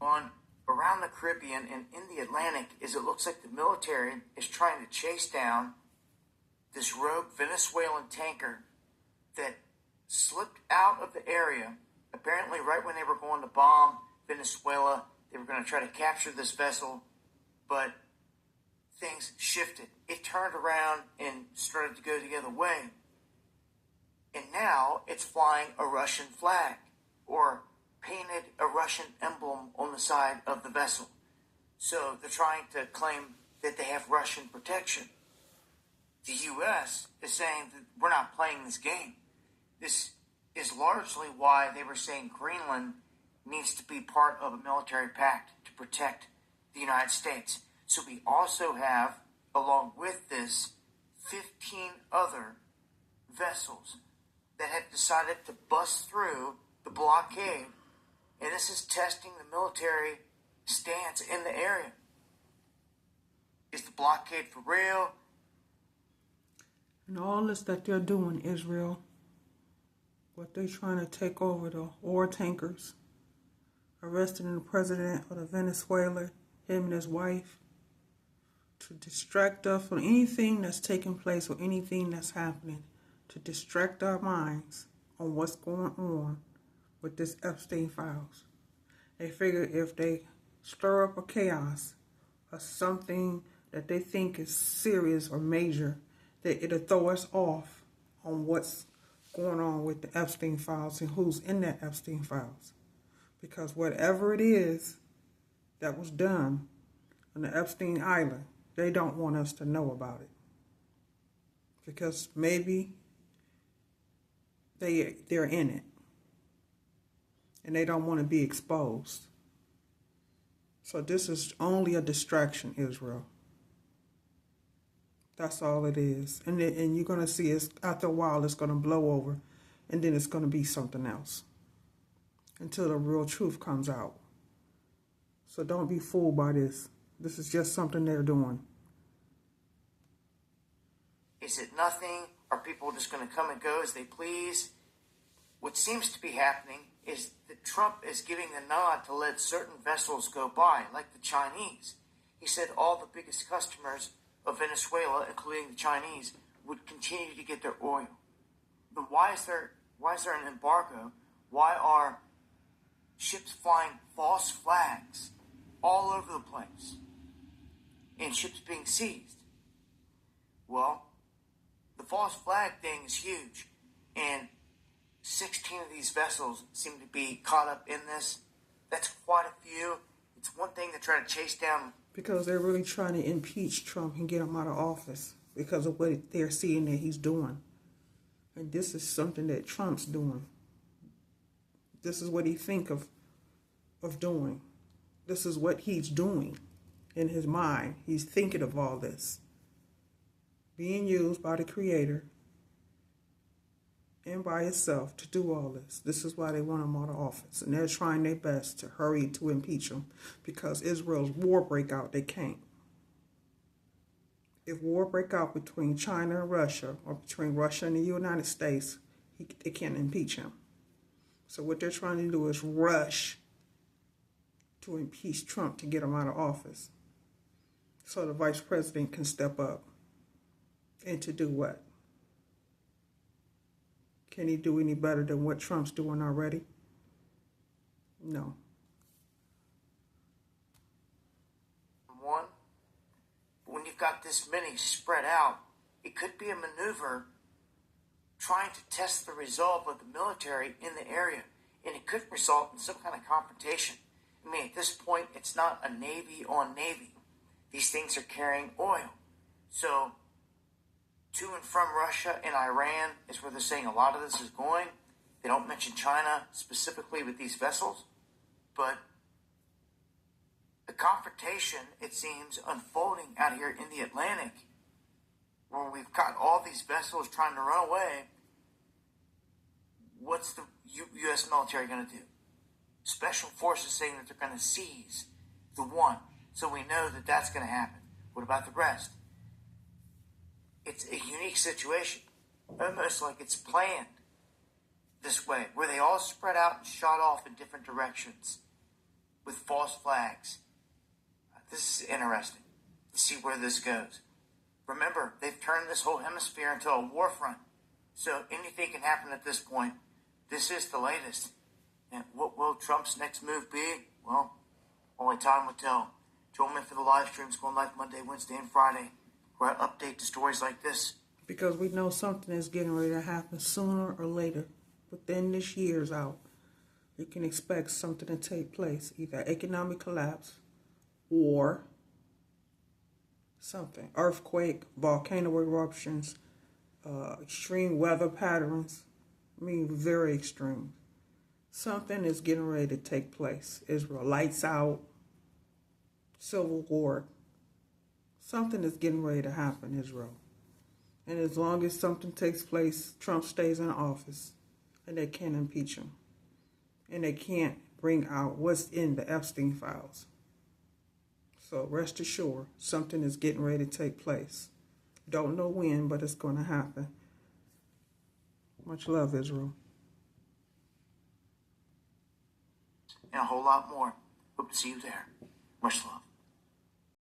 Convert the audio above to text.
on around the Caribbean and in the Atlantic is it looks like the military is trying to chase down this rogue Venezuelan tanker that slipped out of the area, apparently right when they were going to bomb Venezuela. They were going to try to capture this vessel, but things shifted. It turned around and started to go the other way. And now it's flying a Russian flag, or painted a Russian emblem on the side of the vessel. So they're trying to claim that they have Russian protection. The U.S. is saying that we're not playing this game. This is largely why they were saying Greenland needs to be part of a military pact to protect the United States. So we also have, along with this, 15 other vessels that have decided to bust through the blockade. And this is testing the military stance in the area. Is the blockade for real? And all this that they're doing, Israel, what they're trying to take over the oil tankers, arresting the president of the Venezuela, him and his wife, to distract us from anything that's taking place or anything that's happening, to distract our minds on what's going on with this Epstein files. They figure if they stir up a chaos or something that they think is serious or major, that it'll throw us off on what's going on with the Epstein files and who's in that Epstein files. Because whatever it is that was done on the Epstein Island, they don't want us to know about it. Because maybe they're in it. And they don't want to be exposed. So this is only a distraction, Israel. That's all it is. And you're going to see it, after a while it's going to blow over. And then it's going to be something else. Until the real truth comes out. So don't be fooled by this. This is just something they're doing. Is it nothing? Are people just going to come and go as they please? What seems to be happening is that Trump is giving the nod to let certain vessels go by, like the Chinese. He said all the biggest customers of Venezuela, including the Chinese, would continue to get their oil. But why is there an embargo? Why are ships flying false flags all over the place and ships being seized? Well, the false flag thing is huge, and 16 of these vessels seem to be caught up in this. That's quite a few. It's one thing to try to chase down. Because they're really trying to impeach Trump and get him out of office because of what they're seeing that he's doing. And this is something that Trump's doing. This is what he think of doing. This is what he's doing in his mind. He's thinking of all this. Being used by the Creator and by itself to do all this. This is why they want him out of office. And they're trying their best to hurry to impeach him. Because Israel's war break out, they can't. If war break out between China and Russia, or between Russia and the United States, they can't impeach him. So what they're trying to do is rush to impeach Trump to get him out of office. So the vice president can step up. And to do what? Can he do any better than what Trump's doing already? No. One, when you've got this many spread out, it could be a maneuver trying to test the resolve of the military in the area. And it could result in some kind of confrontation. I mean, at this point, it's not a Navy on Navy. These things are carrying oil. So, to and from Russia and Iran is where they're saying a lot of this is going. They don't mention China specifically with these vessels, but the confrontation, it seems, unfolding out here in the Atlantic, where we've got all these vessels trying to run away. What's the U.S. military going to do? Special forces saying that they're going to seize the one, so we know that that's going to happen. What about the rest? It's a unique situation, almost like it's planned this way, where they all spread out and shot off in different directions with false flags. This is interesting to see where this goes. Remember, they've turned this whole hemisphere into a war front. So anything can happen at this point. This is the latest. And what will Trump's next move be? Well, only time will tell. Join me for the live streams going live Monday, Wednesday, and Friday, where I update the stories like this. Because we know something is getting ready to happen sooner or later. Within this year's out, you can expect something to take place. Either economic collapse or something. Earthquake, volcano eruptions, extreme weather patterns. I mean, very extreme. Something is getting ready to take place. Israel, lights out, civil war. Something is getting ready to happen, Israel. And as long as something takes place, Trump stays in office, and they can't impeach him. And they can't bring out what's in the Epstein files. So rest assured, something is getting ready to take place. Don't know when, but it's going to happen. Much love, Israel. And a whole lot more. Hope to see you there. Much love.